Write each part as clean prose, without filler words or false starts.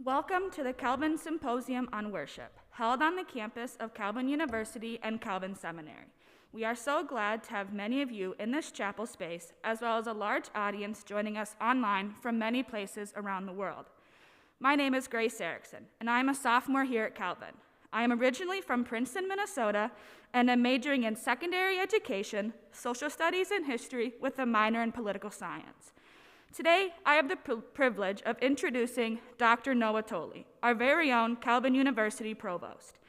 Welcome to the Calvin Symposium on Worship, held on the campus of Calvin University and Calvin Seminary. We are so glad to have many of you in this chapel space, as well as a large audience joining us online from many places around the world. My name is Grace Erickson, and I am a sophomore here at Calvin. I am originally from Princeton, Minnesota, and am majoring in secondary education, social studies, and history with a minor in political science. Today, I have the privilege of introducing Dr. Noah Toly, our very own Calvin University Provost.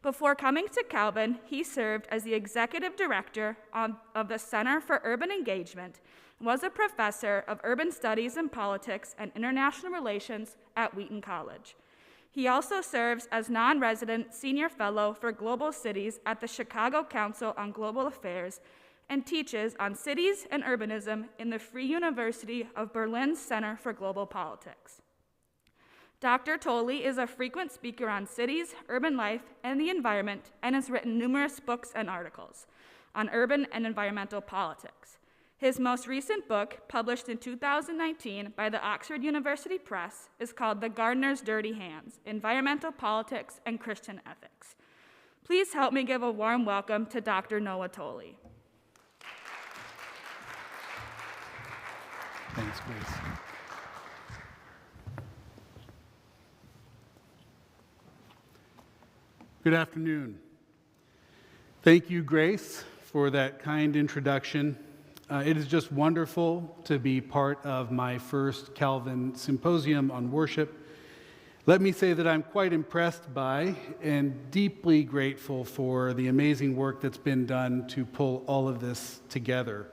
Before coming to Calvin, he served as the Executive Director of the Center for Urban Engagement and was a professor of Urban Studies and Politics and International Relations at Wheaton College. He also serves as non-resident Senior Fellow for Global Cities at the Chicago Council on Global Affairs and teaches on cities and urbanism in the Free University of Berlin's Center for Global Politics. Dr. Toly is a frequent speaker on cities, urban life, and the environment, and has written numerous books and articles on urban and environmental politics. His most recent book, published in 2019 by the Oxford University Press, is called The Gardener's Dirty Hands: Environmental Politics and Christian Ethics. Please help me give a warm welcome to Dr. Noah Toly. Thanks, Grace. Good afternoon. Thank you, Grace, for that kind introduction. It is just wonderful to be part of my first Calvin Symposium on Worship. Let me say that I'm quite impressed by and deeply grateful for the amazing work that's been done to pull all of this together.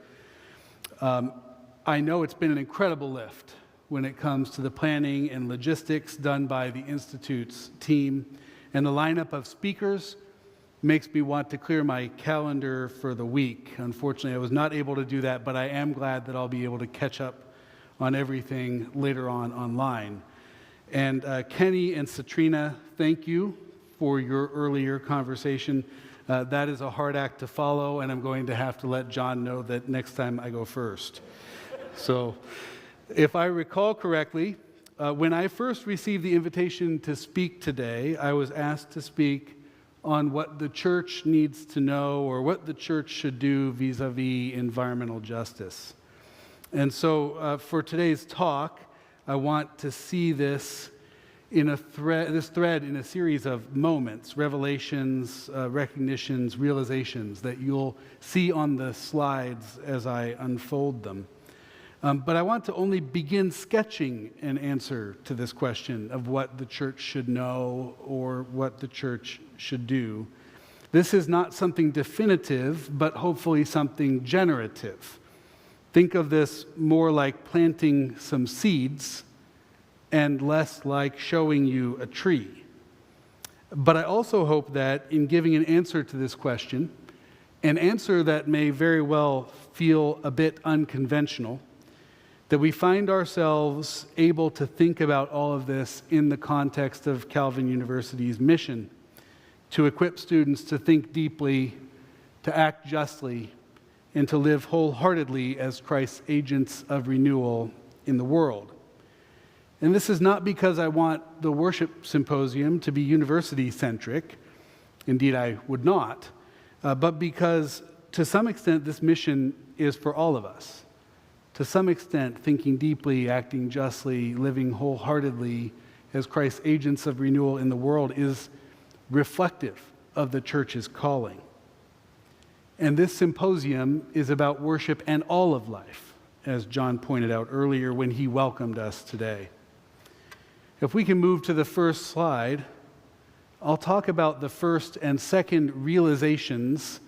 I know it's been an incredible lift when it comes to the planning and logistics done by the Institute's team, and the lineup of speakers makes me want to clear my calendar for the week. Unfortunately, I was not able to do that, but I am glad that I'll be able to catch up on everything later on online. And Kenny and Satrina, thank you for your earlier conversation. That is a hard act to follow, and I'm going to have to let John know that next time I go first. So, if I recall correctly, when I first received the invitation to speak today, I was asked to speak on what the church needs to know or what the church should do vis-a-vis environmental justice. And so, for today's talk, I want to see this in a thread in a series of moments, revelations, recognitions, realizations that you'll see on the slides as I unfold them. But I want to only begin sketching an answer to this question of what the church should know or what the church should do. This is not something definitive, but hopefully something generative. Think of this more like planting some seeds and less like showing you a tree. But I also hope that in giving an answer to this question, an answer that may very well feel a bit unconventional, that we find ourselves able to think about all of this in the context of Calvin University's mission to equip students to think deeply, to act justly, and to live wholeheartedly as Christ's agents of renewal in the world. And this is not because I want the worship symposium to be university-centric. Indeed, I would not. But because, to some extent, this mission is for all of us. To some extent, thinking deeply, acting justly, living wholeheartedly as Christ's agents of renewal in the world is reflective of the church's calling. And this symposium is about worship and all of life, as John pointed out earlier when he welcomed us today. If we can move to the first slide, I'll talk about the first and second realizations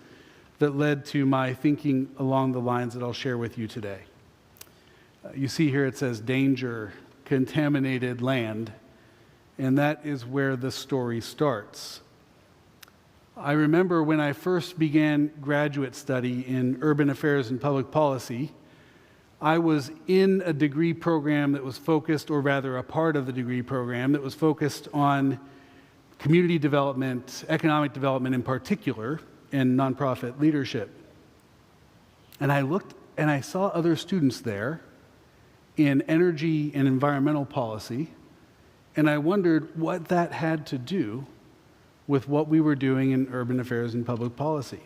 that led to my thinking along the lines that I'll share with you today. You see here it says danger, contaminated land, and that is where the story starts. I remember when I first began graduate study in urban affairs and public policy, I was in a degree program that was focused, or rather a part of the degree program that was focused on community development, economic development in particular, and nonprofit leadership. And I looked and I saw other students there in energy and environmental policy, and I wondered what that had to do with what we were doing in urban affairs and public policy.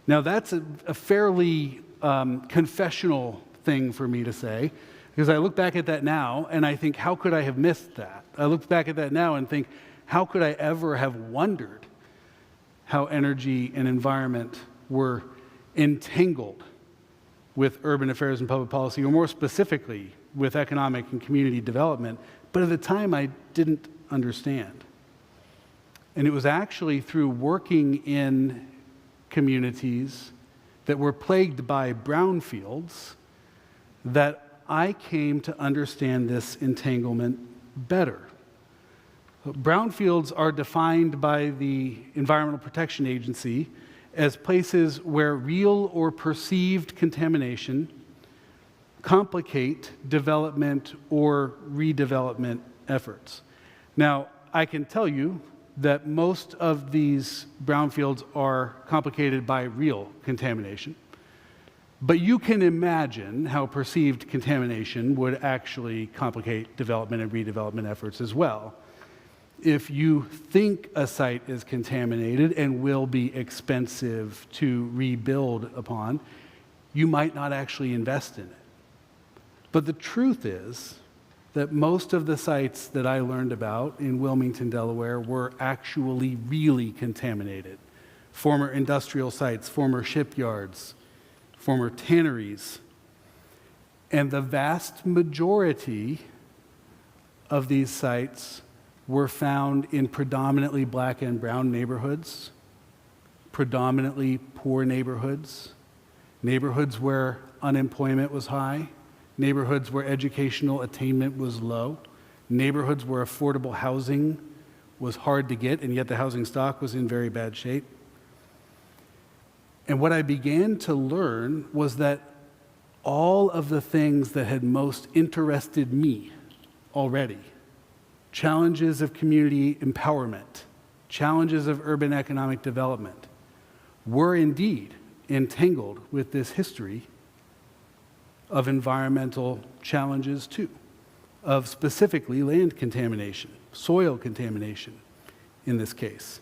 Now, that's a fairly confessional thing for me to say, because I look back at that now and I think, how could I have missed that? I look back at that now and think, how could I ever have wondered how energy and environment were entangled with urban affairs and public policy, or more specifically, with economic and community development? But at the time, I didn't understand. And it was actually through working in communities that were plagued by brownfields that I came to understand this entanglement better. Brownfields are defined by the Environmental Protection Agency as places where real or perceived contamination complicate development or redevelopment efforts. Now, I can tell you that most of these brownfields are complicated by real contamination, but you can imagine how perceived contamination would actually complicate development and redevelopment efforts as well. If you think a site is contaminated and will be expensive to rebuild upon, you might not actually invest in it. But the truth is that most of the sites that I learned about in Wilmington, Delaware, were actually really contaminated. Former industrial sites, former shipyards, former tanneries. And the vast majority of these sites were found in predominantly black and brown neighborhoods, predominantly poor neighborhoods, neighborhoods where unemployment was high, neighborhoods where educational attainment was low, neighborhoods where affordable housing was hard to get, and yet the housing stock was in very bad shape. And what I began to learn was that all of the things that had most interested me already, challenges of community empowerment, challenges of urban economic development, were indeed entangled with this history of environmental challenges too, of specifically land contamination, soil contamination in this case.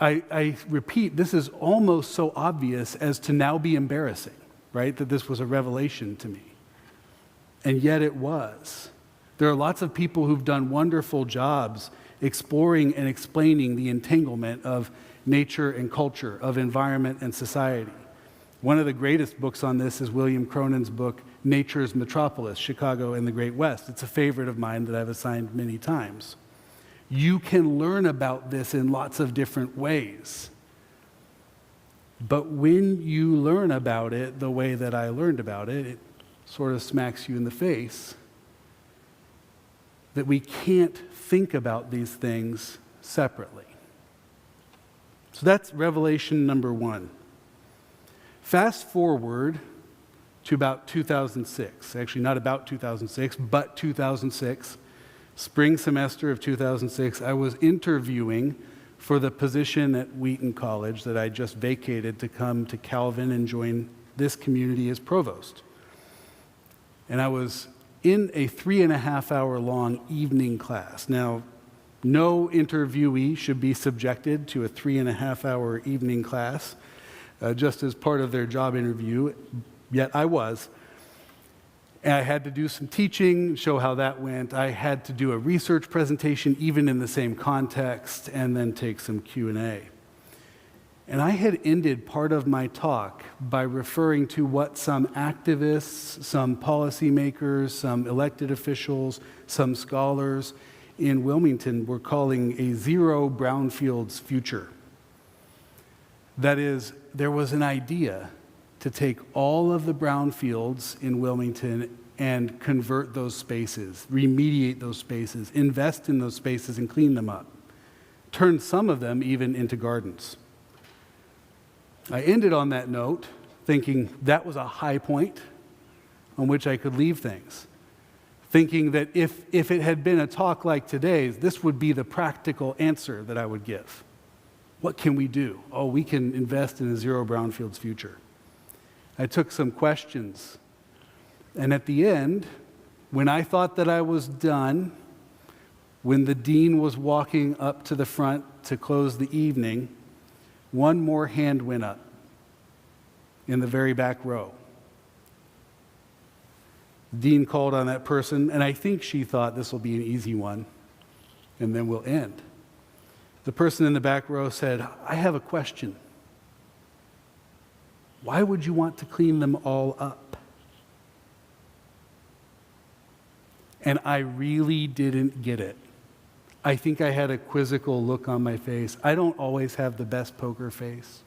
I repeat, this is almost so obvious as to now be embarrassing, right? That this was a revelation to me. And yet it was. There are lots of people who've done wonderful jobs exploring and explaining the entanglement of nature and culture, of environment and society. One of the greatest books on this is William Cronin's book, Nature's Metropolis, Chicago and the Great West. It's a favorite of mine that I've assigned many times. You can learn about this in lots of different ways. But when you learn about it the way that I learned about it, it sort of smacks you in the face that we can't think about these things separately. So that's revelation number one. Fast forward to about 2006, actually not about 2006, but 2006, spring semester of 2006, I was interviewing for the position at Wheaton College that I just vacated to come to Calvin and join this community as provost. And I was in a 3.5-hour long evening class. Now, no interviewee should be subjected to a 3.5-hour evening class just as part of their job interview, yet I was. And I had to do some teaching, show how that went. I had to do a research presentation, even in the same context, and then take some Q&A. And I had ended part of my talk by referring to what some activists, some policymakers, some elected officials, some scholars in Wilmington were calling a zero brownfields future. That is, there was an idea to take all of the brownfields in Wilmington and convert those spaces, remediate those spaces, invest in those spaces and clean them up, turn some of them even into gardens. I ended on that note thinking that was a high point on which I could leave things, thinking that if it had been a talk like today's, this would be the practical answer that I would give. What can we do? Oh, we can invest in a zero brownfields future. I took some questions, and at the end, when I thought that I was done, when the dean was walking up to the front to close the evening, one more hand went up in the very back row. The dean called on that person, and I think she thought this will be an easy one, and then we'll end. The person in the back row said, "I have a question. Why would you want to clean them all up?" And I really didn't get it. I think I had a quizzical look on my face. I don't always have the best poker face.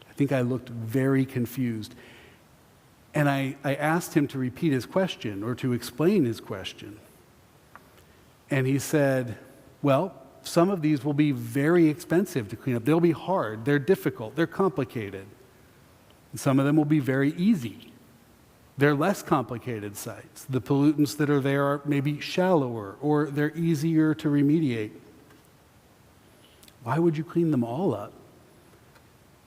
I think I looked very confused. And I asked him to repeat his question or to explain his question. And he said, "Well, some of these will be very expensive to clean up. They'll be hard, they're difficult, they're complicated. And some of them will be very easy. They're less complicated sites. The pollutants that are there are maybe shallower or they're easier to remediate. Why would you clean them all up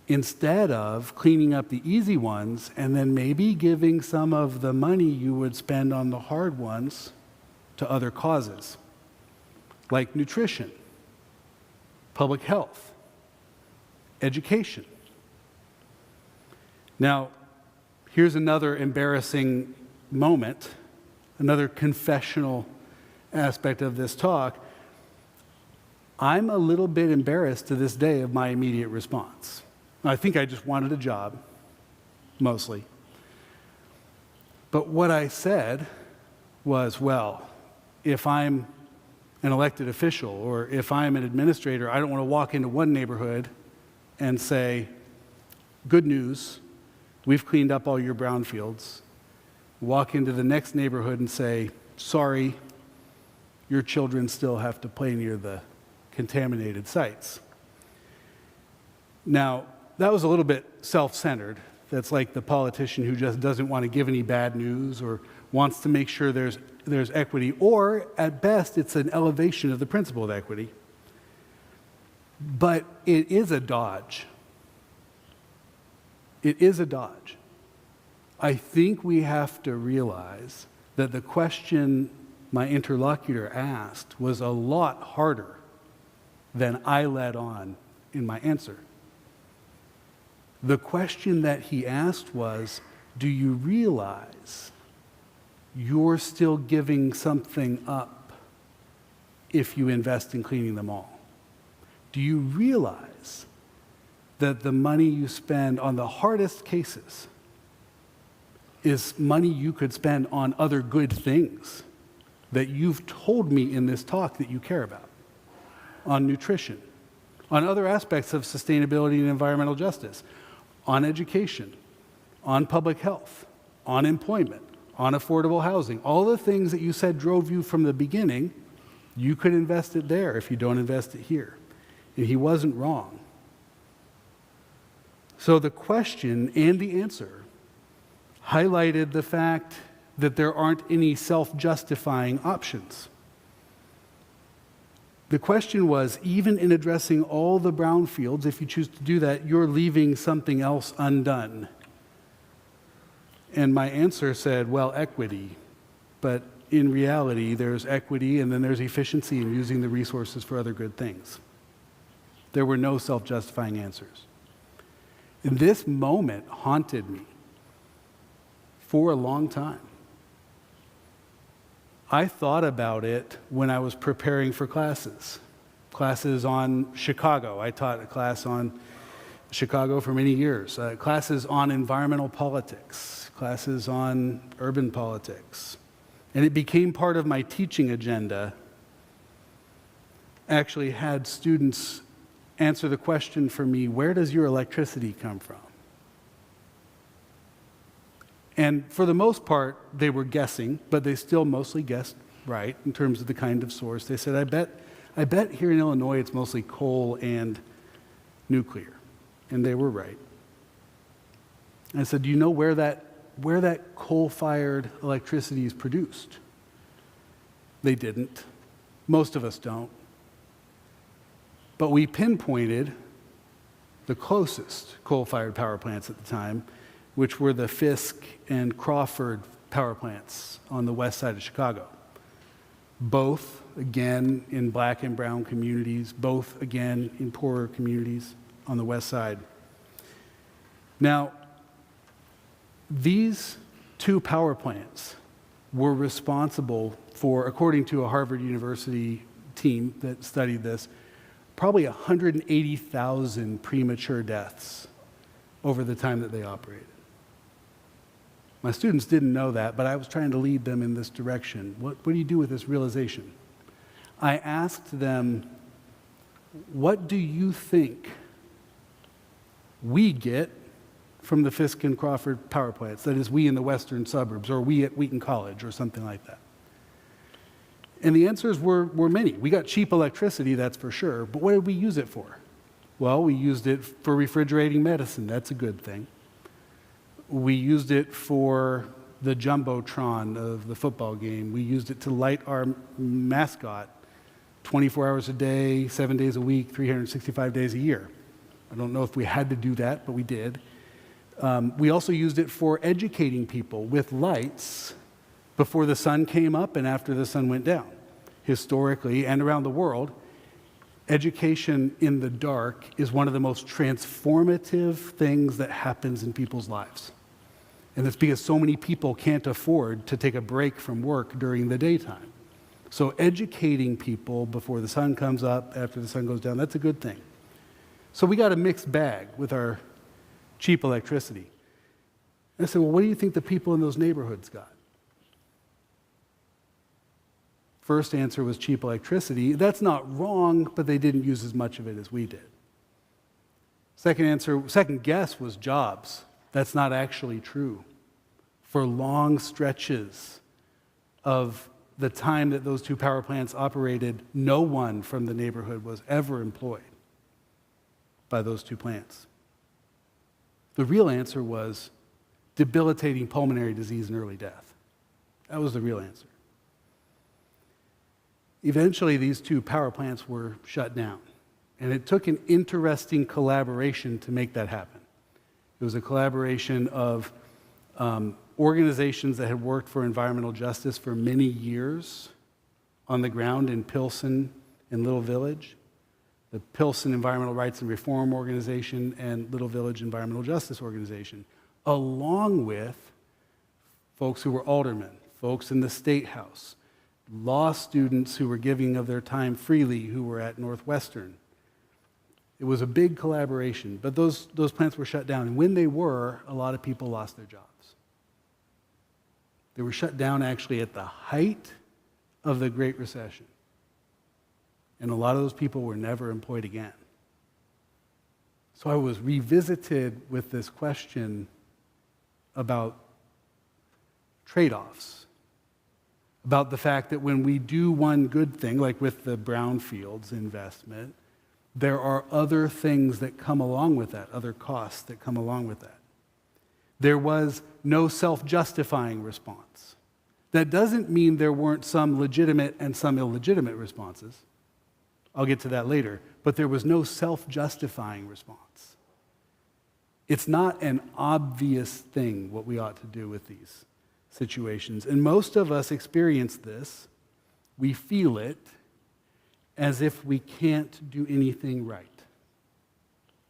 instead of cleaning up the easy ones and then maybe giving some of the money you would spend on the hard ones to other causes, like nutrition, public health, education?" Now, here's another embarrassing moment, another confessional aspect of this talk. I'm a little bit embarrassed to this day of my immediate response. I think I just wanted a job, mostly. But what I said was, well, if I'm an elected official or if I'm an administrator, I don't want to walk into one neighborhood and say, "Good news, we've cleaned up all your brownfields." Walk into the next neighborhood and say, "Sorry, your children still have to play near the contaminated sites." Now, that was a little bit self-centered. That's like the politician who just doesn't want to give any bad news or wants to make sure there's equity, or at best, it's an elevation of the principle of equity. But it is a dodge. It is a dodge. I think we have to realize that the question my interlocutor asked was a lot harder than I led on in my answer. The question that he asked was, do you realize you're still giving something up if you invest in cleaning them all? Do you realize that the money you spend on the hardest cases is money you could spend on other good things that you've told me in this talk that you care about, on nutrition, on other aspects of sustainability and environmental justice, on education, on public health, on employment, on affordable housing, all the things that you said drove you from the beginning, you could invest it there if you don't invest it here." And he wasn't wrong. So the question and the answer highlighted the fact that there aren't any self-justifying options. The question was, even in addressing all the brownfields, if you choose to do that, you're leaving something else undone. And my answer said, well, equity. But in reality, there's equity and then there's efficiency in using the resources for other good things. There were no self-justifying answers. And this moment haunted me for a long time. I thought about it when I was preparing for classes on Chicago. I taught a class on Chicago for many years, classes on environmental politics, classes on urban politics. And it became part of my teaching agenda. Actually had students answer the question for me, where does your electricity come from? And for the most part, they were guessing, but they still mostly guessed right in terms of the kind of source. They said, I bet here in Illinois it's mostly coal and nuclear. And they were right. I said, do you know where that coal-fired electricity is produced? They didn't. Most of us don't. But we pinpointed the closest coal-fired power plants at the time, which were the Fisk and Crawford power plants on the west side of Chicago. Both, again, in black and brown communities, both, again, in poorer communities on the west side. Now, these two power plants were responsible for, according to a Harvard University team that studied this, probably 180,000 premature deaths over the time that they operated. My students didn't know that, but I was trying to lead them in this direction. What do you do with this realization? I asked them, what do you think we get from the Fisk and Crawford power plants? That is, we in the western suburbs, or we at Wheaton College, or something like that. And the answers were many. We got cheap electricity, that's for sure, but what did we use it for? Well, we used it for refrigerating medicine. That's a good thing. We used it for the Jumbotron of the football game. We used it to light our mascot 24 hours a day, 7 days a week, 365 days a year. I don't know if we had to do that, but we did. We also used it for educating people with lights before the sun came up and after the sun went down. Historically and around the world, education in the dark is one of the most transformative things that happens in people's lives. And it's because so many people can't afford to take a break from work during the daytime. So educating people before the sun comes up, after the sun goes down, that's a good thing. So we got a mixed bag with our cheap electricity. And I said, well, what do you think the people in those neighborhoods got? First answer was cheap electricity. That's not wrong, but they didn't use as much of it as we did. Second guess was jobs. That's not actually true. For long stretches of the time that those two power plants operated, no one from the neighborhood was ever employed by those two plants. The real answer was debilitating pulmonary disease and early death. That was the real answer. Eventually, these two power plants were shut down, and it took an interesting collaboration to make that happen. It was a collaboration of organizations that had worked for environmental justice for many years on the ground in Pilsen and Little Village, the Pilsen Environmental Rights and Reform Organization and Little Village Environmental Justice Organization, along with folks who were aldermen, folks in the State House, law students who were giving of their time freely who were at Northwestern. It was a big collaboration, but those plants were shut down. And when they were, a lot of people lost their jobs. They were shut down actually at the height of the Great Recession. And a lot of those people were never employed again. So I was revisited with this question about trade-offs, about the fact that when we do one good thing, like with the brownfields investment, there are other things that come along with that, other costs that come along with that. There was no self-justifying response. That doesn't mean there weren't some legitimate and some illegitimate responses. I'll get to that later. But there was no self-justifying response. It's not an obvious thing what we ought to do with these situations. And most of us experience this. We feel it as if we can't do anything right.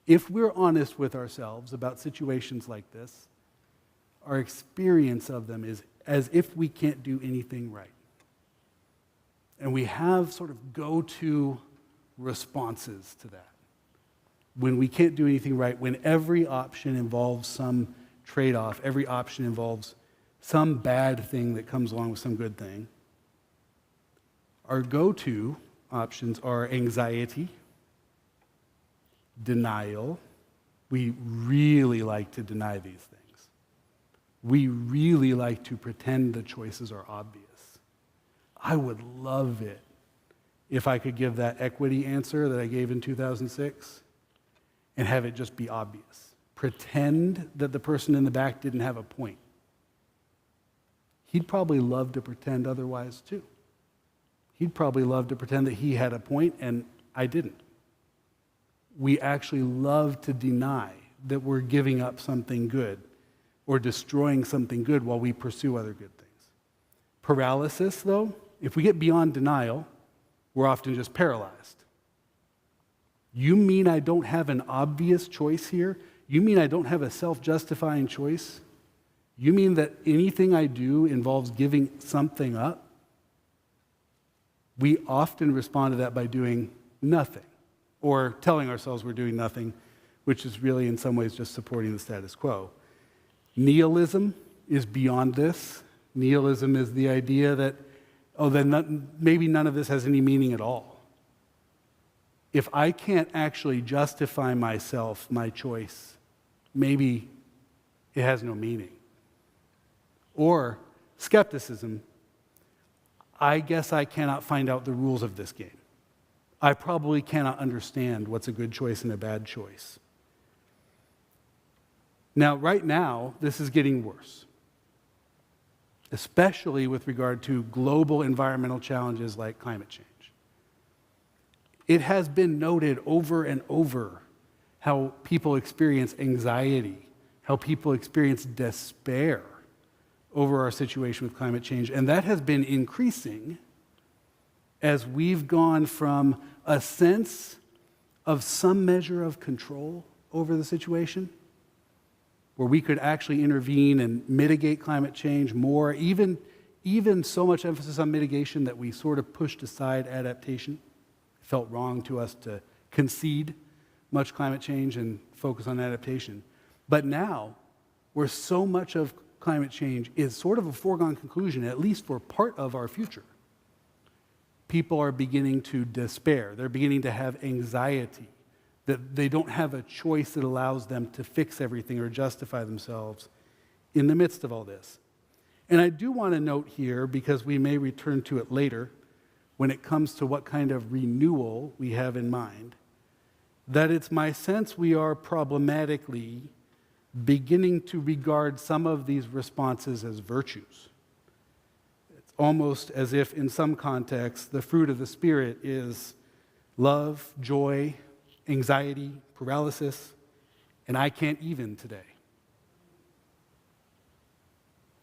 If we're honest with ourselves about situations like this, our experience of them is as if we can't do anything right. And we have sort of go-to responses to that. When we can't do anything right, when every option involves some trade-off, every option involves some bad thing that comes along with some good thing, our go-to options are anxiety, denial. We really like to deny these things. We really like to pretend the choices are obvious. I would love it if I could give that equity answer that I gave in 2006 and have it just be obvious. Pretend that the person in the back didn't have a point. He'd probably love to pretend otherwise too. He'd probably love to pretend that he had a point and I didn't. We actually love to deny that we're giving up something good or destroying something good while we pursue other good things. Paralysis, though, if we get beyond denial, we're often just paralyzed. You mean I don't have an obvious choice here? You mean I don't have a self-justifying choice? You mean that anything I do involves giving something up? We often respond to that by doing nothing, or telling ourselves we're doing nothing, which is really in some ways just supporting the status quo. Nihilism is beyond this. Nihilism is the idea that, maybe none of this has any meaning at all. If I can't actually justify myself, my choice, maybe it has no meaning. Or skepticism, I guess I cannot find out the rules of this game. I probably cannot understand what's a good choice and a bad choice. Now, right now, this is getting worse, especially with regard to global environmental challenges like climate change. It has been noted over and over how people experience anxiety, how people experience despair over our situation with climate change, and that has been increasing as we've gone from a sense of some measure of control over the situation, where we could actually intervene and mitigate climate change more, even so much emphasis on mitigation that we sort of pushed aside adaptation. It felt wrong to us to concede much climate change and focus on adaptation. But now, where so much of climate change is sort of a foregone conclusion, at least for part of our future, people are beginning to despair. They're beginning to have anxiety, that they don't have a choice that allows them to fix everything or justify themselves in the midst of all this. And I do want to note here, because we may return to it later, when it comes to what kind of renewal we have in mind, that it's my sense we are problematically beginning to regard some of these responses as virtues. It's almost as if, in some contexts, the fruit of the Spirit is love, joy, anxiety, paralysis, and I can't even today.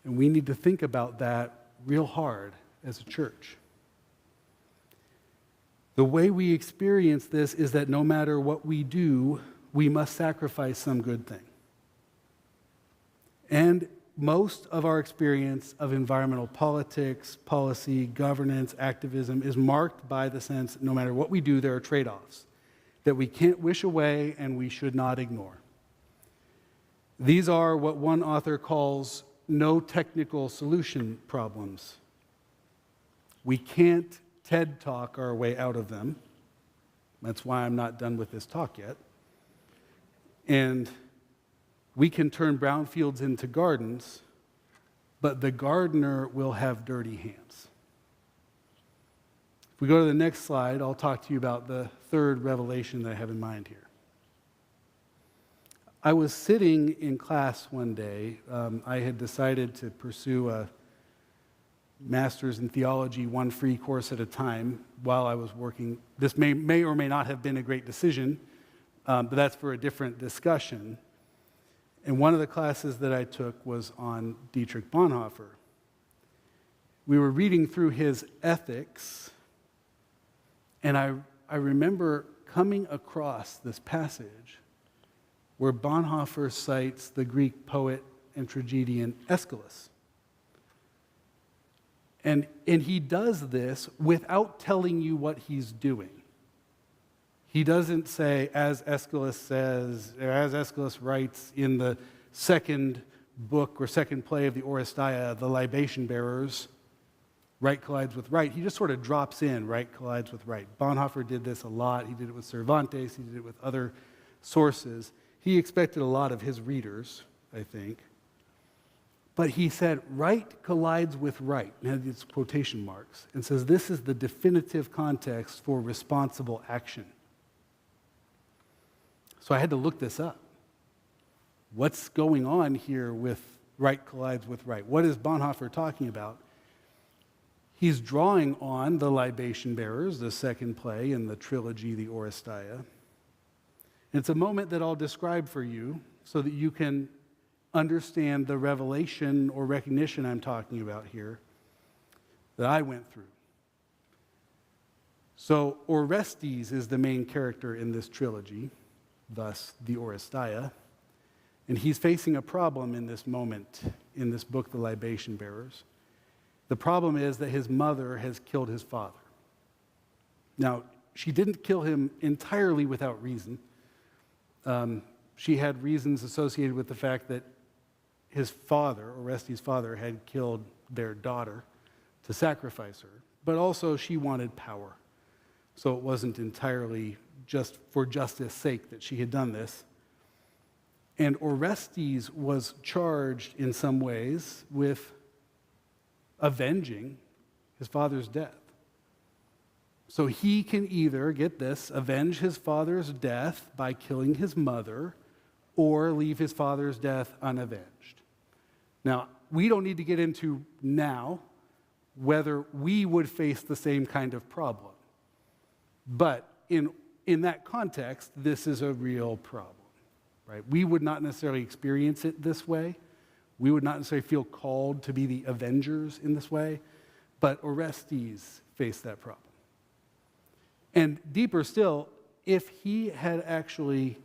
And we need to think about that real hard as a church. The way we experience this is that no matter what we do, we must sacrifice some good thing. And most of our experience of environmental politics, policy, governance, activism is marked by the sense that no matter what we do, there are trade-offs that we can't wish away and we should not ignore. These are what one author calls no technical solution problems. We can't TED Talk our way out of them. That's why I'm not done with this talk yet. And we can turn brownfields into gardens, but the gardener will have dirty hands. If we go to the next slide, I'll talk to you about the third revelation that I have in mind here. I was sitting in class one day. I had decided to pursue a master's in theology, one free course at a time, while I was working. This may or may not have been a great decision, but that's for a different discussion. And one of the classes that I took was on Dietrich Bonhoeffer. We were reading through his Ethics, and I remember coming across this passage where Bonhoeffer cites the Greek poet and tragedian Aeschylus. And he does this without telling you what he's doing. He doesn't say, as Aeschylus says, or as Aeschylus writes in the second book or second play of the Oresteia, the libation bearers, right collides with right. He just sort of drops in, right collides with right. Bonhoeffer did this a lot. He did it with Cervantes. He did it with other sources. He expected a lot of his readers, I think. But he said, right collides with right, and had these quotation marks, and says this is the definitive context for responsible action. So I had to look this up. What's going on here with right collides with right? What is Bonhoeffer talking about? He's drawing on the libation bearers, the second play in the trilogy, the Oresteia. And it's a moment that I'll describe for you so that you can understand the revelation or recognition I'm talking about here that I went through. So Orestes is the main character in this trilogy, thus the Oresteia, and he's facing a problem in this moment in this book, The Libation Bearers. The problem is that his mother has killed his father. Now, she didn't kill him entirely without reason. She had reasons associated with the fact that his father, Orestes' father, had killed their daughter to sacrifice her, but also she wanted power. So it wasn't entirely just for justice sake that she had done this. And Orestes was charged in some ways with avenging his father's death. So he can either, get this, avenge his father's death by killing his mother, or leave his father's death unavenged. Now, we don't need to get into now whether we would face the same kind of problem. But in that context, this is a real problem, right? We would not necessarily experience it this way. We would not necessarily feel called to be the avengers in this way, but Orestes faced that problem. And deeper still, if he had actually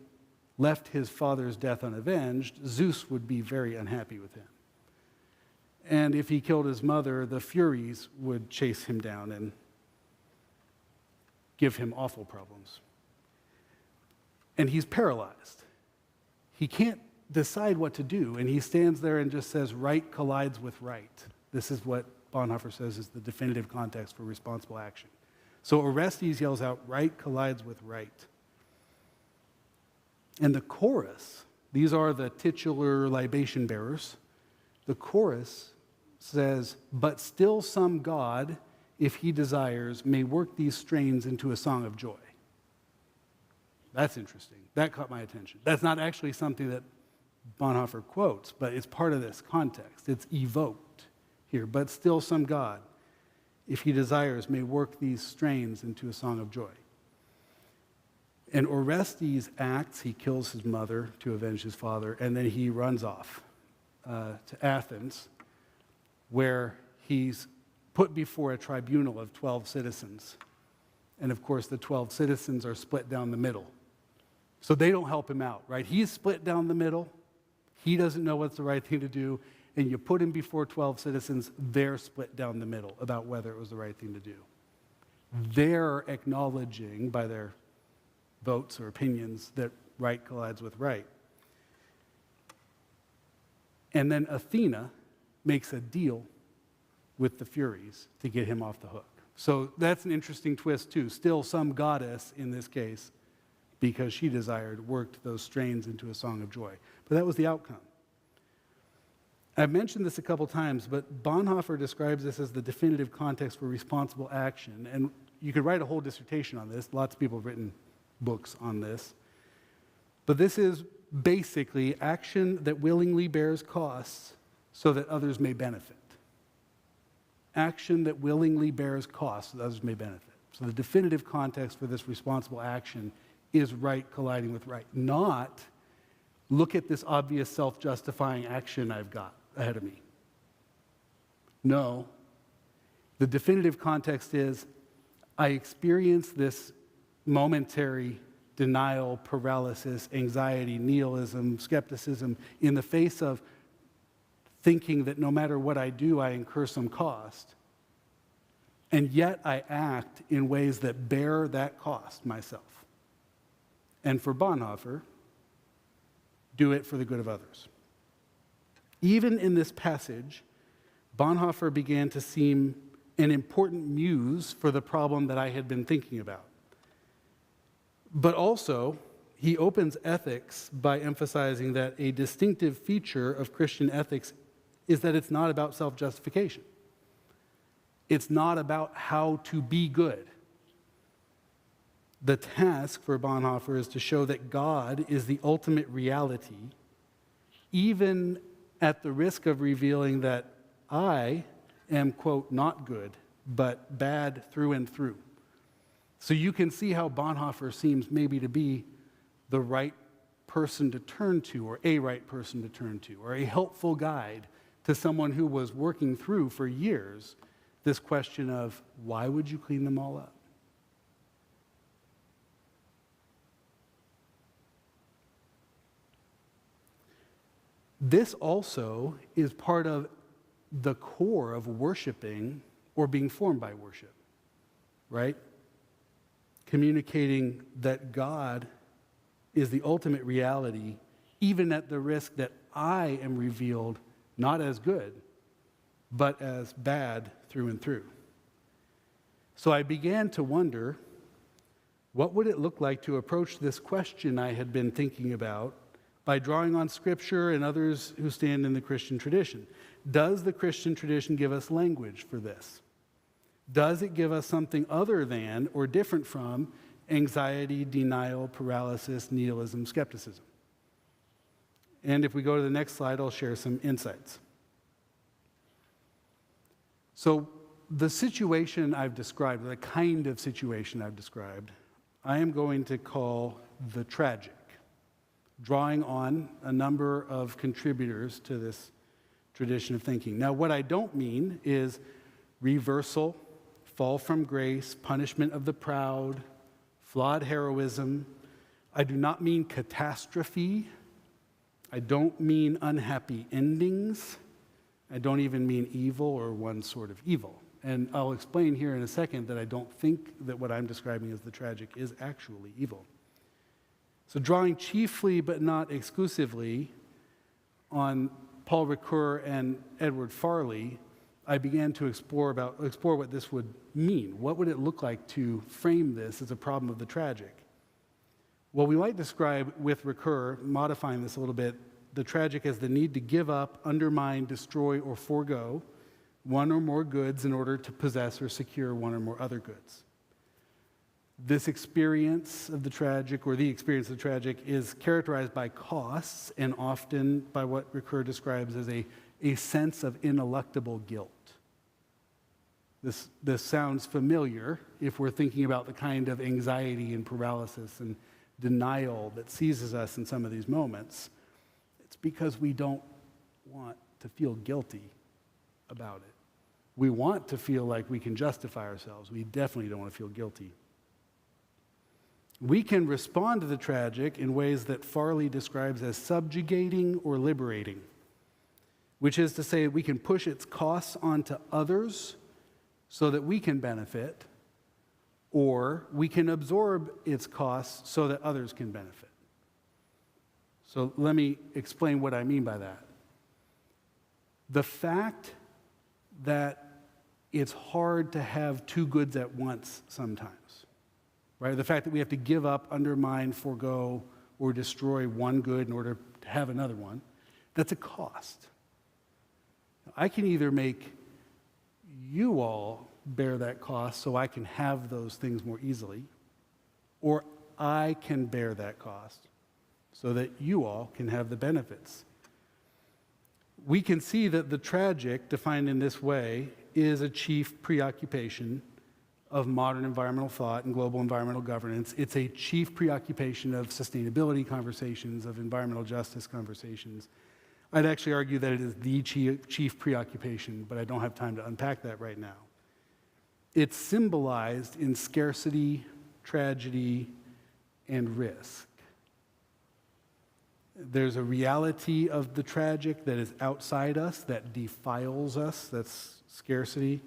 left his father's death unavenged, Zeus would be very unhappy with him. And if he killed his mother, the Furies would chase him down and give him awful problems. And he's paralyzed. He can't decide what to do, and he stands there and just says, right collides with right. This is what Bonhoeffer says is the definitive context for responsible action. So Orestes yells out, right collides with right. And the chorus, these are the titular libation bearers, the chorus says, but still some God, if he desires, may work these strains into a song of joy. That's interesting. That caught my attention. That's not actually something that Bonhoeffer quotes, but it's part of this context. It's evoked here. But still some God, if he desires, may work these strains into a song of joy. And Orestes acts, he kills his mother to avenge his father, and then he runs off to Athens, where he's put before a tribunal of 12 citizens. And of course, the 12 citizens are split down the middle. So they don't help him out, right? He's split down the middle. He doesn't know what's the right thing to do. And you put him before 12 citizens, they're split down the middle about whether it was the right thing to do. They're acknowledging by their votes or opinions that right collides with right. And then Athena makes a deal with the Furies to get him off the hook. So that's an interesting twist too. Still some goddess in this case, because she desired, worked those strains into a song of joy. But that was the outcome. I've mentioned this a couple times, but Bonhoeffer describes this as the definitive context for responsible action. And you could write a whole dissertation on this. Lots of people have written books on this. But this is basically action that willingly bears costs so that others may benefit. Action that willingly bears costs so that others may benefit. So the definitive context for this responsible action is right colliding with right, not look at this obvious self-justifying action I've got ahead of me. No, the definitive context is I experience this momentary denial, paralysis, anxiety, nihilism, skepticism in the face of thinking that no matter what I do, I incur some cost. And yet I act in ways that bear that cost myself. And for Bonhoeffer, do it for the good of others. Even in this passage, Bonhoeffer began to seem an important muse for the problem that I had been thinking about. But also, he opens ethics by emphasizing that a distinctive feature of Christian ethics is that it's not about self-justification. It's not about how to be good. The task for Bonhoeffer is to show that God is the ultimate reality, even at the risk of revealing that I am, quote, not good, but bad through and through. So you can see how Bonhoeffer seems maybe to be the right person to turn to, or a right person to turn to, or a helpful guide to someone who was working through for years this question of, why would you clean them all up? This also is part of the core of worshiping or being formed by worship, right? Communicating that God is the ultimate reality, even at the risk that I am revealed not as good, but as bad through and through. So I began to wonder, what would it look like to approach this question I had been thinking about by drawing on Scripture and others who stand in the Christian tradition? Does the Christian tradition give us language for this? Does it give us something other than or different from anxiety, denial, paralysis, nihilism, skepticism? And if we go to the next slide, I'll share some insights. So the situation I've described, the kind of situation I've described, I am going to call the tragic, drawing on a number of contributors to this tradition of thinking. Now, what I don't mean is reversal, fall from grace, punishment of the proud, flawed heroism. I do not mean catastrophe. I don't mean unhappy endings. I don't even mean evil or one sort of evil. And I'll explain here in a second that I don't think that what I'm describing as the tragic is actually evil. So drawing chiefly but not exclusively on Paul Ricoeur and Edward Farley, I began to explore what this would mean. What would it look like to frame this as a problem of the tragic? Well, we might describe with Ricoeur, modifying this a little bit, the tragic as the need to give up, undermine, destroy, or forego one or more goods in order to possess or secure one or more other goods. This experience of the tragic, or the experience of the tragic, is characterized by costs and often by what Ricoeur describes as a sense of ineluctable guilt. This sounds familiar if we're thinking about the kind of anxiety and paralysis and denial that seizes us in some of these moments. It's because we don't want to feel guilty about it. We want to feel like we can justify ourselves. We definitely don't want to feel guilty. We can respond to the tragic in ways that Farley describes as subjugating or liberating, which is to say we can push its costs onto others so that we can benefit, or we can absorb its costs so that others can benefit. So let me explain what I mean by that. The fact that it's hard to have two goods at once sometimes, right? The fact that we have to give up, undermine, forego, or destroy one good in order to have another one, that's a cost. I can either make you all bear that cost so I can have those things more easily, or I can bear that cost so that you all can have the benefits. We can see that the tragic, defined in this way, is a chief preoccupation of modern environmental thought and global environmental governance. It's a chief preoccupation of sustainability conversations, of environmental justice conversations. I'd actually argue that it is the chief preoccupation, but I don't have time to unpack that right now. It's symbolized in scarcity, tragedy, and risk. There's a reality of the tragic that is outside us, that defiles us, that's scarcity.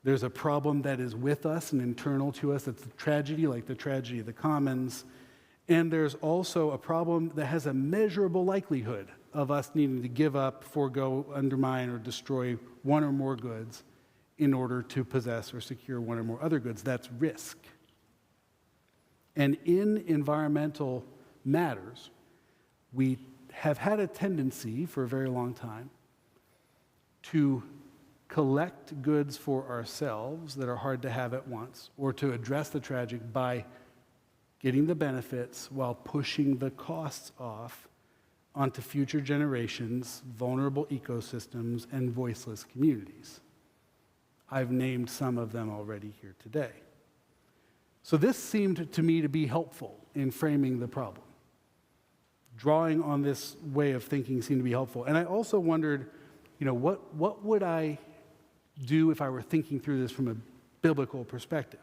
There's a problem that is with us and internal to us, that's a tragedy, like the tragedy of the commons. And there's also a problem that has a measurable likelihood of us needing to give up, forego, undermine, or destroy one or more goods in order to possess or secure one or more other goods. That's risk. And in environmental matters, we have had a tendency for a very long time to collect goods for ourselves that are hard to have at once, or to address the tragic by getting the benefits while pushing the costs off onto future generations, vulnerable ecosystems, and voiceless communities. I've named some of them already here today. So this seemed to me to be helpful in framing the problem. drawing on this way of thinking seemed to be helpful. And I also wondered, what would I do if I were thinking through this from a biblical perspective?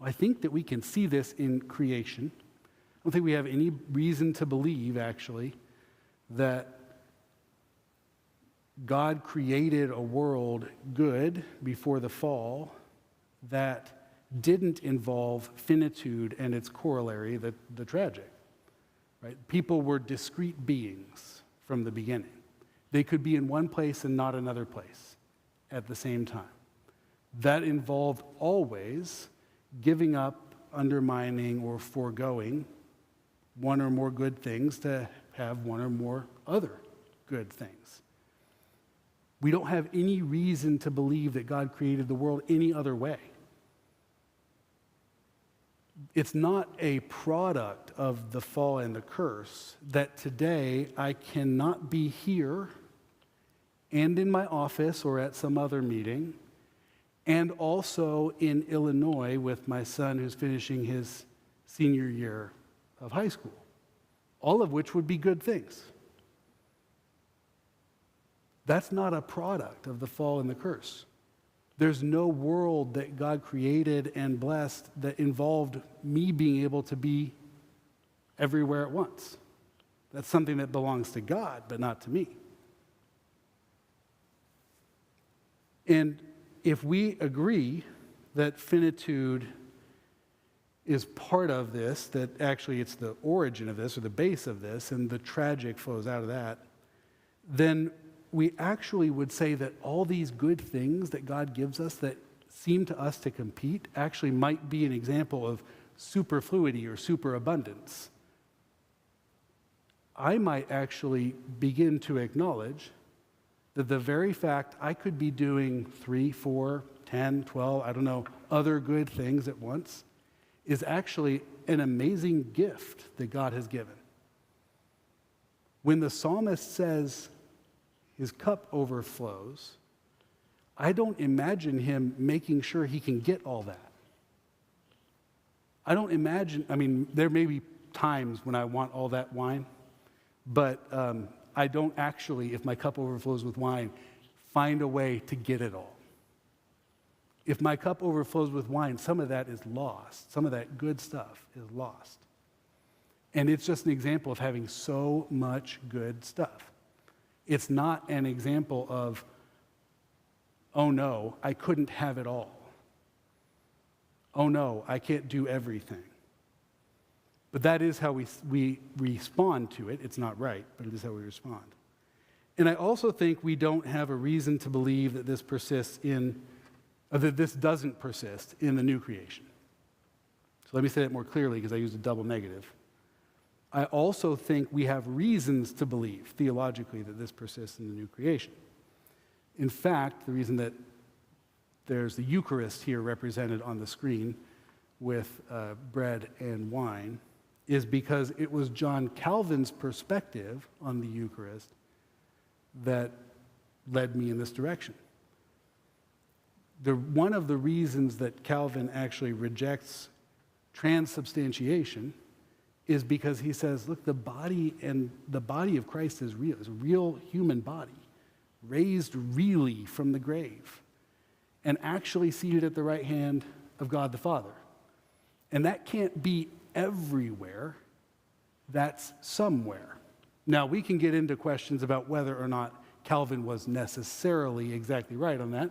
I think that we can see this in creation. I don't think we have any reason to believe, actually, that God created a world good before the fall that didn't involve finitude and its corollary, the tragic. Right? People were discrete beings from the beginning. They could be in one place and not another place at the same time. That involved always giving up, undermining, or foregoing one or more good things to have one or more other good things. We don't have any reason to believe that God created the world any other way. It's not a product of the fall and the curse that today I cannot be here and in my office or at some other meeting and also in Illinois with my son who's finishing his senior year of high school, all of which would be good things. That's not a product of the fall and the curse. There's no world that God created and blessed that involved me being able to be everywhere at once. That's something that belongs to God, but not to me. And if we agree that finitude is part of this, that actually it's the origin of this or the base of this, and the tragic flows out of that, then we actually would say that all these good things that God gives us that seem to us to compete actually might be an example of superfluity or superabundance. I might actually begin to acknowledge that the very fact I could be doing 3, 4, 10, 12, I don't know, other good things at once is actually an amazing gift that God has given. When the psalmist says his cup overflows, I don't imagine him making sure he can get all that. I don't imagine, there may be times when I want all that wine, but I don't actually, if my cup overflows with wine, find a way to get it all. If my cup overflows with wine, some of that is lost. Some of that good stuff is lost. And it's just an example of having so much good stuff. It's not an example of, oh no, I couldn't have it all. Oh no, I can't do everything. But that is how we respond to it. It's not right, but it is how we respond. And I also think we don't have a reason to believe that this doesn't persist in the new creation. So let me say that more clearly because I used a double negative. I also think we have reasons to believe, theologically, that this persists in the new creation. In fact, the reason that there's the Eucharist here represented on the screen with bread and wine is because it was John Calvin's perspective on the Eucharist that led me in this direction. One of the reasons that Calvin actually rejects transubstantiation is because he says, look, the body of Christ is real. It's a real human body, raised really from the grave, and actually seated at the right hand of God the Father. And that can't be everywhere. That's somewhere. Now, we can get into questions about whether or not Calvin was necessarily exactly right on that.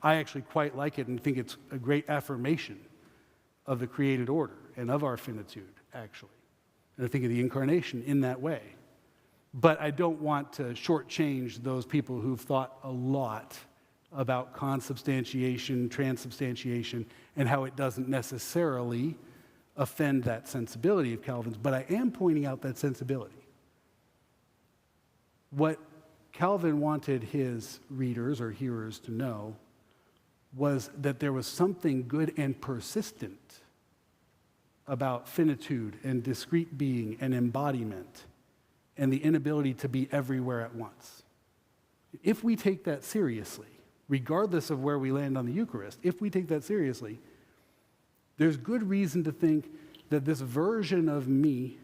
I actually quite like it and think it's a great affirmation of the created order and of our finitude, actually. And I think of the incarnation in that way. But I don't want to shortchange those people who've thought a lot about consubstantiation, transubstantiation, and how it doesn't necessarily offend that sensibility of Calvin's. But I am pointing out that sensibility. What Calvin wanted his readers or hearers to know was that there was something good and persistent about finitude and discrete being and embodiment and the inability to be everywhere at once. If we take that seriously, regardless of where we land on the Eucharist, if we take that seriously, there's good reason to think that this version of me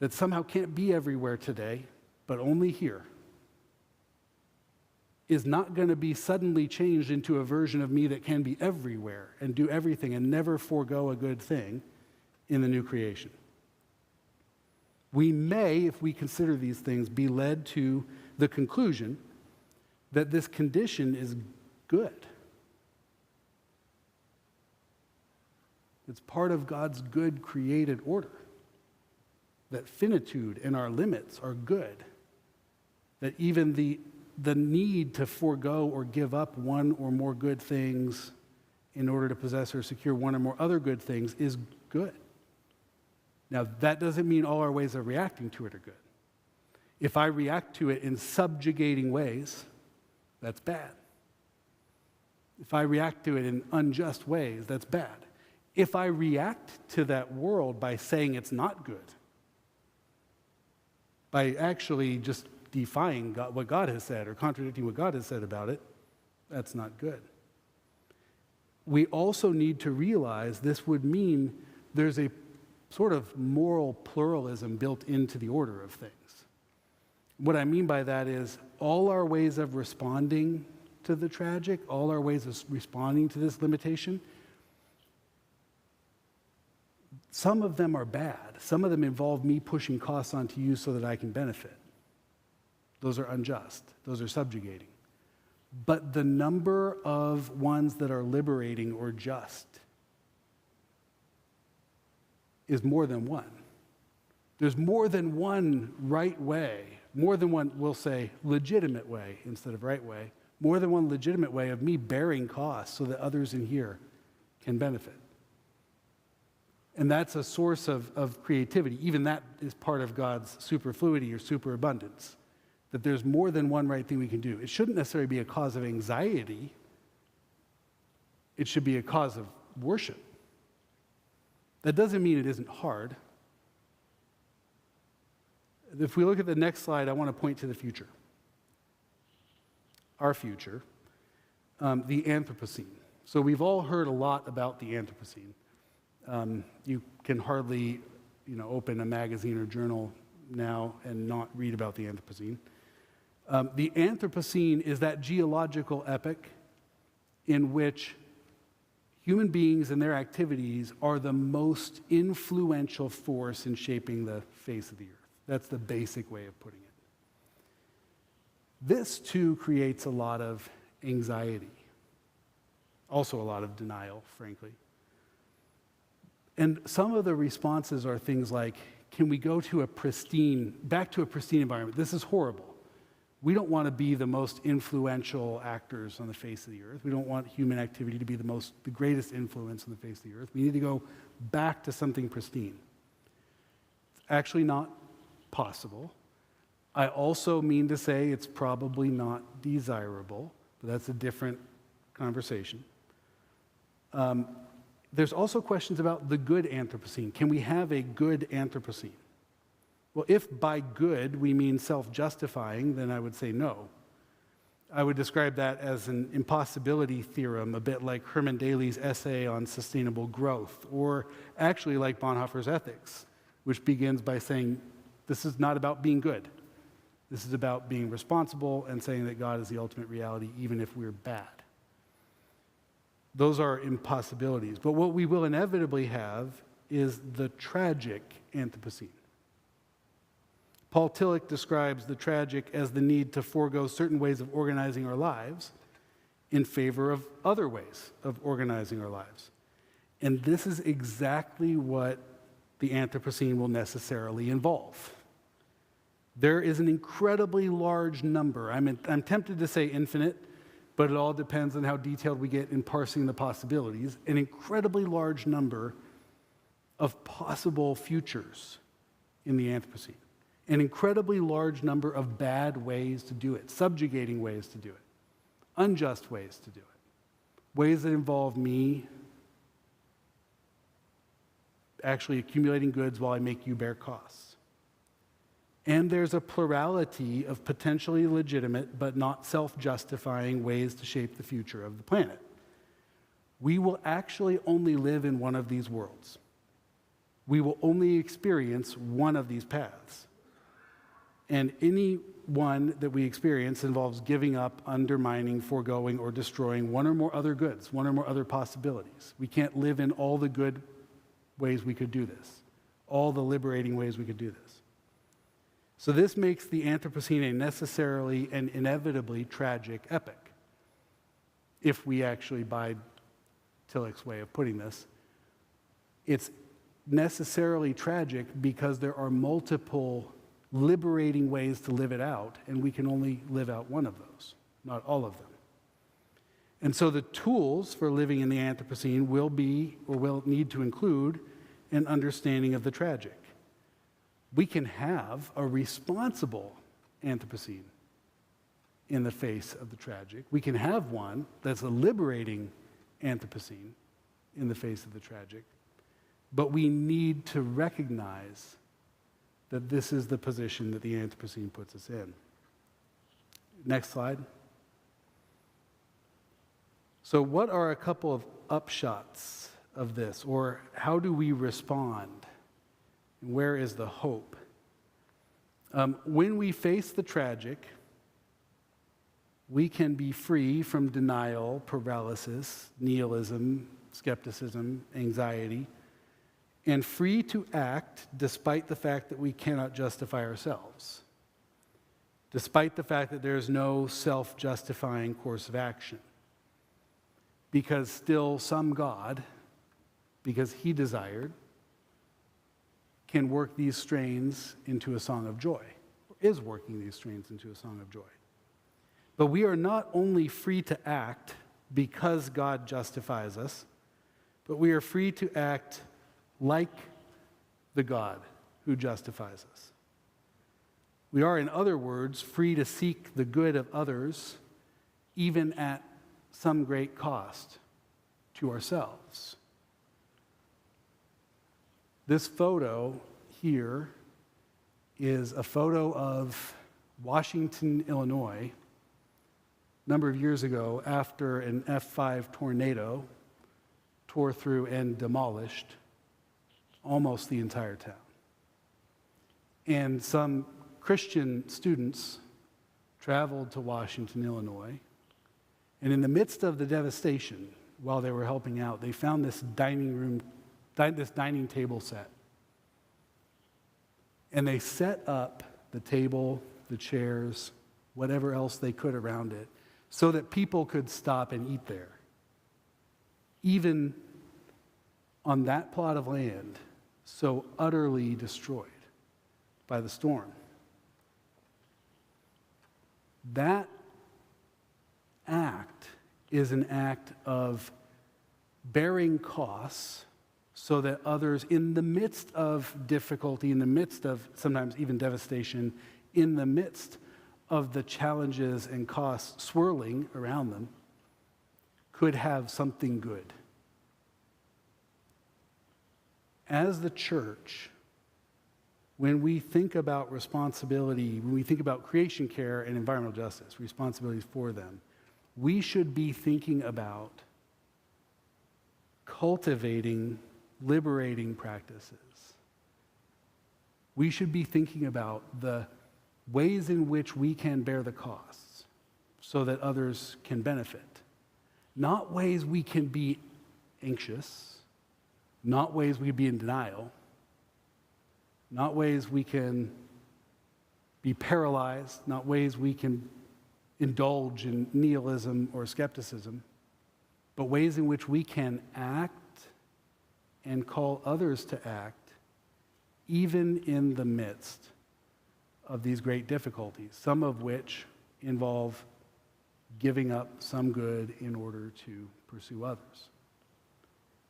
that somehow can't be everywhere today, but only here, is not going to be suddenly changed into a version of me that can be everywhere and do everything and never forego a good thing in the new creation. We may, if we consider these things, be led to the conclusion that this condition is good. It's part of God's good created order. That finitude and our limits are good. That even the need to forego or give up one or more good things in order to possess or secure one or more other good things is good. Now, that doesn't mean all our ways of reacting to it are good. If I react to it in subjugating ways, that's bad. If I react to it in unjust ways, that's bad. If I react to that world by saying it's not good, by actually just defying God, what God has said or contradicting what God has said about it, that's not good. We also need to realize this would mean there's a sort of moral pluralism built into the order of things. What I mean by that is all our ways of responding to the tragic, all our ways of responding to this limitation, some of them are bad. Some of them involve me pushing costs onto you so that I can benefit. Those are unjust. Those are subjugating. But the number of ones that are liberating or just is more than one. There's more than one right way, more than one, we'll say, legitimate way instead of right way, more than one legitimate way of me bearing costs so that others in here can benefit. And that's a source of creativity. Even that is part of God's superfluity or superabundance, that there's more than one right thing we can do. It shouldn't necessarily be a cause of anxiety. It should be a cause of worship. That doesn't mean it isn't hard. If we look at the next slide, I want to point to the future. Our future, the Anthropocene. So we've all heard a lot about the Anthropocene. You can hardly, open a magazine or journal now and not read about the Anthropocene. The Anthropocene is that geological epoch in which human beings and their activities are the most influential force in shaping the face of the earth. That's the basic way of putting it. This, too, creates a lot of anxiety. Also a lot of denial, frankly. And some of the responses are things like, can we go to back to a pristine environment? This is horrible. We don't want to be the most influential actors on the face of the earth. We don't want human activity to be the greatest influence on the face of the earth. We need to go back to something pristine. It's actually not possible. I also mean to say it's probably not desirable, but that's a different conversation. There's also questions about the good Anthropocene. Can we have a good Anthropocene? Well, if by good we mean self-justifying, then I would say no. I would describe that as an impossibility theorem, a bit like Herman Daly's essay on sustainable growth, or actually like Bonhoeffer's ethics, which begins by saying, this is not about being good. This is about being responsible and saying that God is the ultimate reality, even if we're bad. Those are impossibilities. But what we will inevitably have is the tragic Anthropocene. Paul Tillich describes the tragic as the need to forego certain ways of organizing our lives in favor of other ways of organizing our lives. And this is exactly what the Anthropocene will necessarily involve. There is an incredibly large number. I'm tempted to say infinite, but it all depends on how detailed we get in parsing the possibilities. An incredibly large number of possible futures in the Anthropocene. An incredibly large number of bad ways to do it, subjugating ways to do it, unjust ways to do it, ways that involve me actually accumulating goods while I make you bear costs. And there's a plurality of potentially legitimate but not self-justifying ways to shape the future of the planet. We will actually only live in one of these worlds. we will only experience one of these paths. And any one that we experience involves giving up, undermining, foregoing, or destroying one or more other goods, one or more other possibilities. We can't live in all the good ways we could do this, all the liberating ways we could do this. So this makes the Anthropocene a necessarily and inevitably tragic epic, if we actually buy Tillich's way of putting this. It's necessarily tragic because there are multiple liberating ways to live it out, and we can only live out one of those, not all of them. And so the tools for living in the Anthropocene will need to include an understanding of the tragic. We can have a responsible Anthropocene in the face of the tragic. We can have one that's a liberating Anthropocene in the face of the tragic. But we need to recognize that this is the position that the Anthropocene puts us in. Next slide. So what are a couple of upshots of this, or how do we respond? Where is the hope? When we face the tragic, we can be free from denial, paralysis, nihilism, skepticism, anxiety, and free to act despite the fact that we cannot justify ourselves, despite the fact that there is no self-justifying course of action. Because still some God, because he desired, can work these strains into a song of joy, or is working these strains into a song of joy. But we are not only free to act because God justifies us, but we are free to act like the God who justifies us. We are, in other words, free to seek the good of others, even at some great cost to ourselves. This photo here is a photo of Washington, Illinois, a number of years ago after an F5 tornado tore through and demolished almost the entire town. And some Christian students traveled to Washington, Illinois, and in the midst of the devastation, while they were helping out, they found this dining table set. And they set up the table, the chairs, whatever else they could around it, so that people could stop and eat there. Even on that plot of land, so utterly destroyed by the storm. That act is an act of bearing costs so that others, in the midst of difficulty, in the midst of sometimes even devastation, in the midst of the challenges and costs swirling around them, could have something good. As the church, when we think about responsibility, when we think about creation care and environmental justice, responsibilities for them, we should be thinking about cultivating liberating practices. We should be thinking about the ways in which we can bear the costs so that others can benefit. Not ways we can be anxious, not ways we can be in denial, not ways we can be paralyzed, not ways we can indulge in nihilism or skepticism, but ways in which we can act and call others to act, even in the midst of these great difficulties, some of which involve giving up some good in order to pursue others.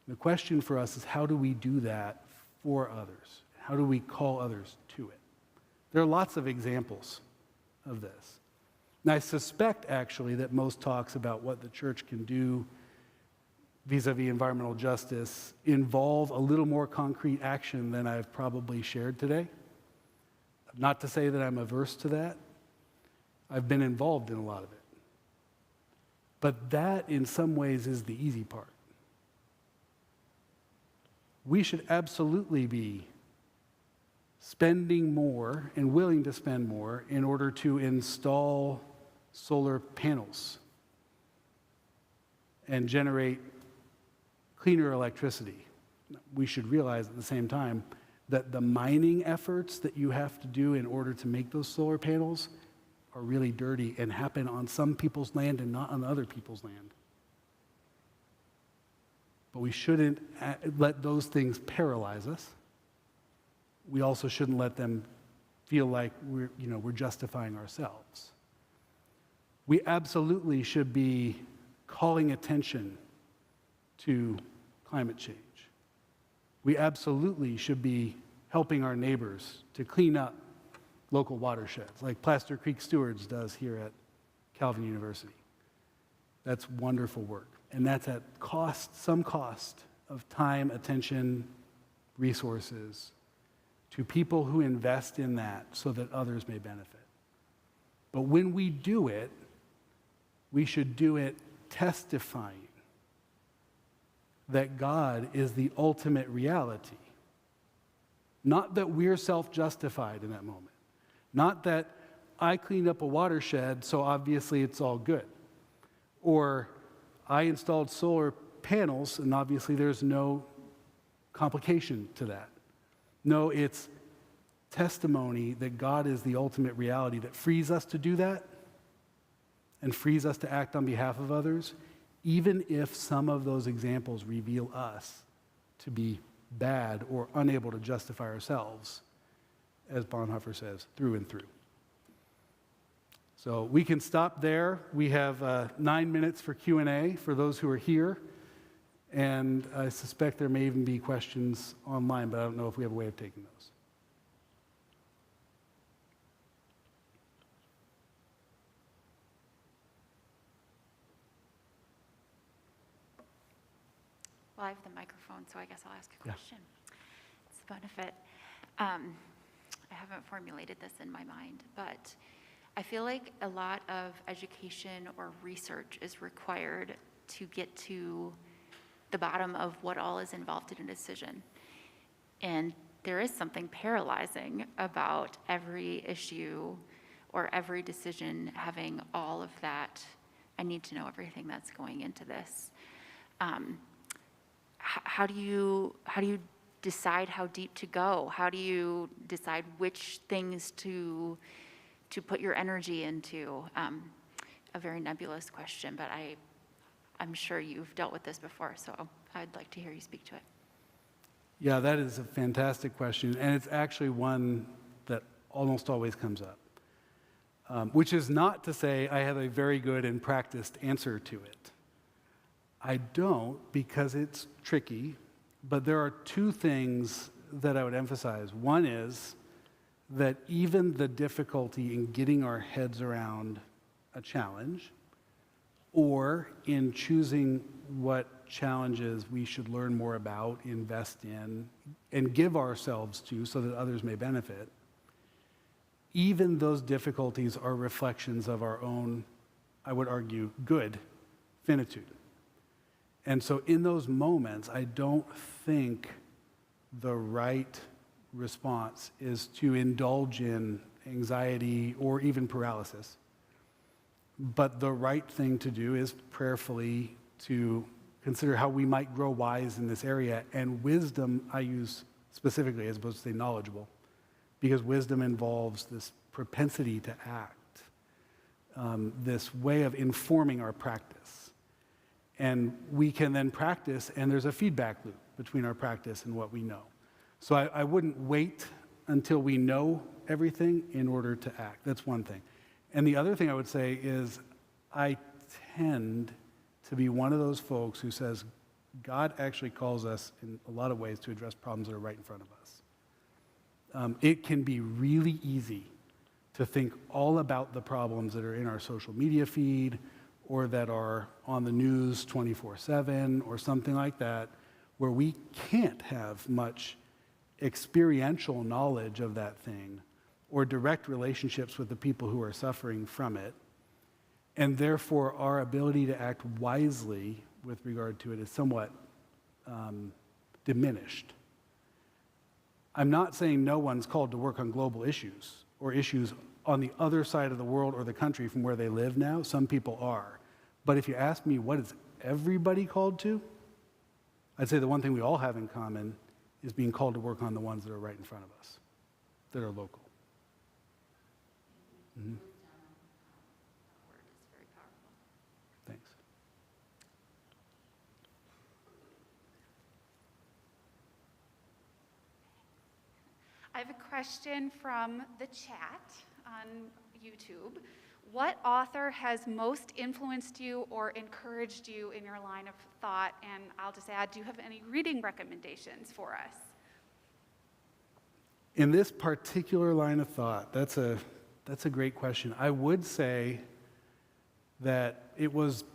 The question for us is, how do we do that for others? How do we call others to it? There are lots of examples of this. And I suspect, actually, that most talks about what the church can do vis-a-vis environmental justice involve a little more concrete action than I've probably shared today. Not to say that I'm averse to that. I've been involved in a lot of it. But that, in some ways, is the easy part. we should absolutely be spending more and willing to spend more in order to install solar panels and generate cleaner electricity. We should realize at the same time that the mining efforts that you have to do in order to make those solar panels are really dirty and happen on some people's land and not on other people's land. But we shouldn't let those things paralyze us. We also shouldn't let them feel like we're justifying ourselves. We absolutely should be calling attention to climate change. We absolutely should be helping our neighbors to clean up local watersheds, like Plaster Creek Stewards does here at Calvin University. That's wonderful work. And that's at some cost of time, attention, resources, to people who invest in that so that others may benefit. But when we do it, we should do it testifying that God is the ultimate reality. Not that we're self-justified in that moment. Not that I cleaned up a watershed, so obviously it's all good. Or I installed solar panels, and obviously there's no complication to that. No, it's testimony that God is the ultimate reality that frees us to do that and frees us to act on behalf of others, even if some of those examples reveal us to be bad or unable to justify ourselves, as Bonhoeffer says, through and through. So we can stop there. We have 9 minutes for Q&A for those who are here. And I suspect there may even be questions online, but I don't know if we have a way of taking those. Well, I have the microphone, so I guess I'll ask a question. It's a benefit. I haven't formulated this in my mind, but I feel like a lot of education or research is required to get to the bottom of what all is involved in a decision. And there is something paralyzing about every issue or every decision having all of that. I need to know everything that's going into this. How do you decide how deep to go? How do you decide which things to put your energy into? A very nebulous question, but I'm sure you've dealt with this before, so I'd like to hear you speak to it. Yeah, that is a fantastic question, and it's actually one that almost always comes up, which is not to say I have a very good and practiced answer to it. I don't, because it's tricky, but there are two things that I would emphasize. One is that even the difficulty in getting our heads around a challenge, or in choosing what challenges we should learn more about, invest in, and give ourselves to so that others may benefit, even those difficulties are reflections of our own, I would argue, good finitude. And so in those moments, I don't think the right response is to indulge in anxiety or even paralysis. But the right thing to do is prayerfully to consider how we might grow wise in this area. And wisdom, I use specifically as opposed to say knowledgeable, because wisdom involves this propensity to act, this way of informing our practice. And we can then practice, and there's a feedback loop between our practice and what we know. So I wouldn't wait until we know everything in order to act. That's one thing. And the other thing I would say is I tend to be one of those folks who says God actually calls us in a lot of ways to address problems that are right in front of us. It can be really easy to think all about the problems that are in our social media feed or that are on the news 24/7 or something like that, where we can't have much experiential knowledge of that thing or direct relationships with the people who are suffering from it. And therefore, our ability to act wisely with regard to it is somewhat diminished. I'm not saying no one's called to work on global issues or issues on the other side of the world or the country from where they live now. Some people are. But if you ask me, what is everybody called to? I'd say the one thing we all have in common is being called to work on the ones that are right in front of us, that are local. Mm-hmm. That word is very powerful. Thanks. I have a question from the chat on YouTube. What author has most influenced you or encouraged you in your line of thought? And I'll just add, do you have any reading recommendations for us? In this particular line of thought, that's a great question. I would say that it was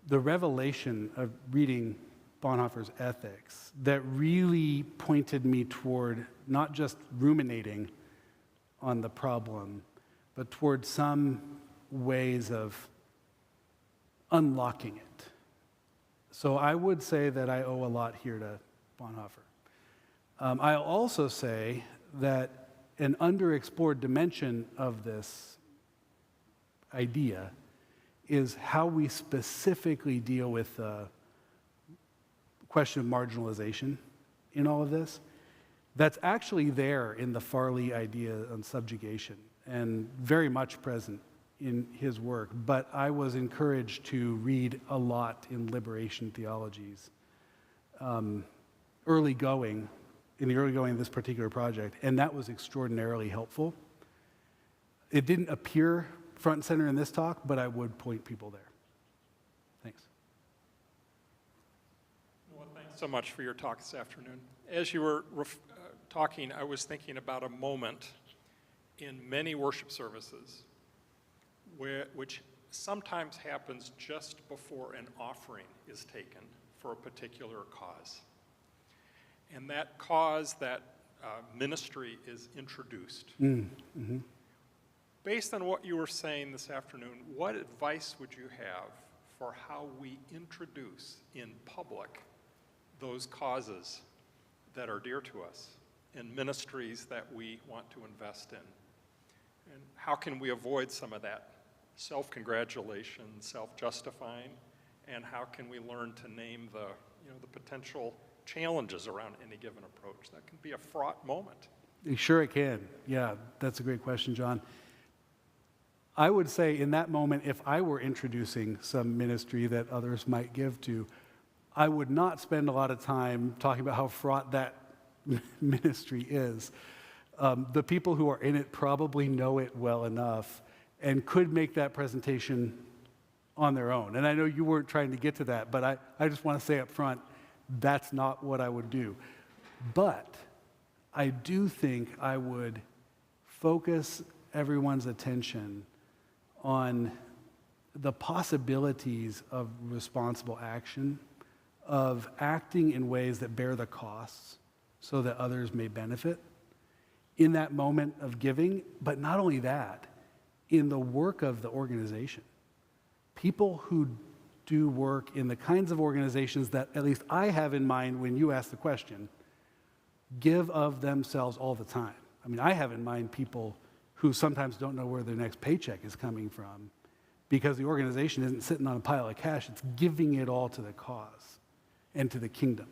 the revelation of reading Bonhoeffer's Ethics that really pointed me toward not just ruminating on the problem, but toward some ways of unlocking it. So I would say that I owe a lot here to Bonhoeffer. I'll also say that an underexplored dimension of this idea is how we specifically deal with the question of marginalization in all of this. That's actually there in the Farley idea on subjugation and very much present in his work, but I was encouraged to read a lot in liberation theologies in the early going of this particular project, and that was extraordinarily helpful. It didn't appear front and center in this talk, but I would point people there. Thanks. Well, thanks so much for your talk this afternoon. As you were talking, I was thinking about a moment in many worship services which sometimes happens just before an offering is taken for a particular cause. And that cause, that ministry is introduced. Mm-hmm. Based on what you were saying this afternoon, what advice would you have for how we introduce in public those causes that are dear to us and ministries that we want to invest in? And how can we avoid some of that self-congratulation, self-justifying, and how can we learn to name the potential challenges around any given approach? That can be a fraught moment. Sure it can. Yeah, that's a great question, John. I would say in that moment, if I were introducing some ministry that others might give to, I would not spend a lot of time talking about how fraught that ministry is. The people who are in it probably know it well enough and could make that presentation on their own. And I know you weren't trying to get to that, but I just want to say up front, that's not what I would do. But I do think I would focus everyone's attention on the possibilities of responsible action, of acting in ways that bear the costs so that others may benefit in that moment of giving, but not only that, in the work of the organization. People who do work in the kinds of organizations that at least I have in mind when you ask the question, give of themselves all the time. I mean, I have in mind people who sometimes don't know where their next paycheck is coming from because the organization isn't sitting on a pile of cash, it's giving it all to the cause and to the kingdom.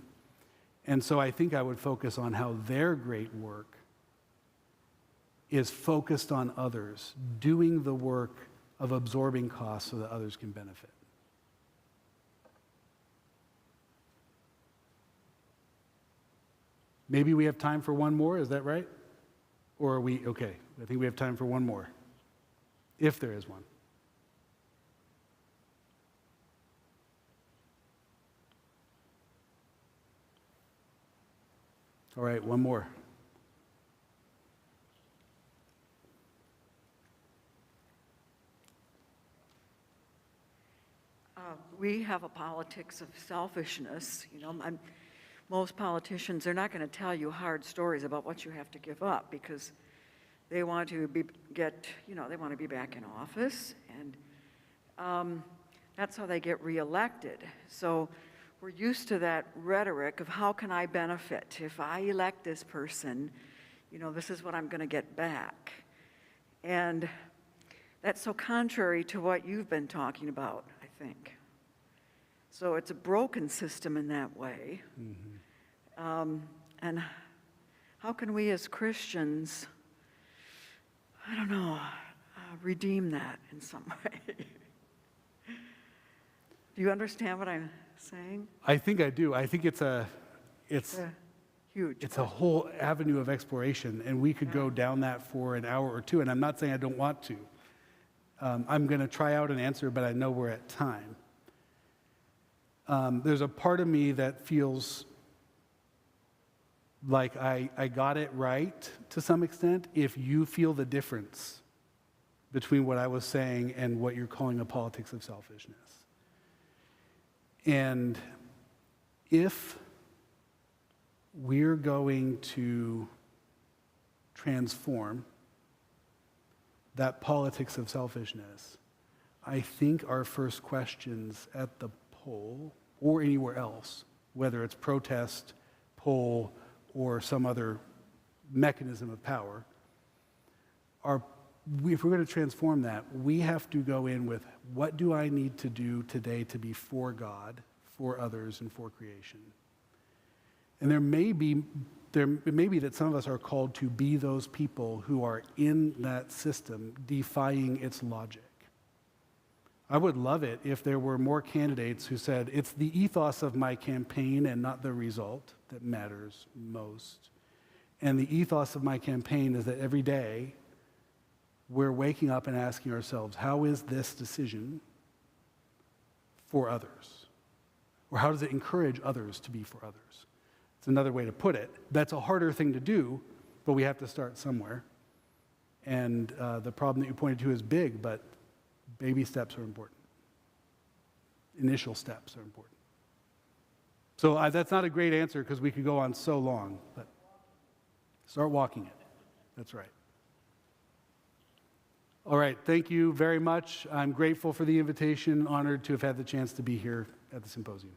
And so I think I would focus on how their great work is focused on others, doing the work of absorbing costs so that others can benefit. Maybe we have time for one more, is that right? Or are we, okay, I think we have time for one more, if there is one. All right, one more. We have a politics of selfishness. Most politicians, they're not going to tell you hard stories about what you have to give up because they want to be back in office, and that's how they get reelected. So we're used to that rhetoric of how can I benefit? If I elect this person, this is what I'm going to get back. And that's so contrary to what you've been talking about, I think. So it's a broken system in that way. And how can we as Christians, I don't know, redeem that in some way? Do you understand what I'm saying? I think I do. I think it's huge. It's a whole avenue of exploration, and we could go down that for an hour or two, and I'm not saying I don't want to. I'm going to try out an answer, but I know we're at time. There's a part of me that feels like I got it right to some extent. If you feel the difference between what I was saying and what you're calling a politics of selfishness. And if we're going to transform that politics of selfishness, I think our first questions at the poll or anywhere else, whether it's protest, poll, or some other mechanism of power, if we're going to transform that, we have to go in with what do I need to do today to be for God, for others, and for creation. And it may be that some of us are called to be those people who are in that system, defying its logic. I would love it if there were more candidates who said, it's the ethos of my campaign and not the result that matters most. And the ethos of my campaign is that every day we're waking up and asking ourselves, how is this decision for others? Or how does it encourage others to be for others? It's another way to put it. That's a harder thing to do, but we have to start somewhere. And the problem that you pointed to is big, but baby steps are important. Initial steps are important. So that's not a great answer because we could go on so long, but start walking it. That's right. All right, thank you very much. I'm grateful for the invitation, honored to have had the chance to be here at the symposium.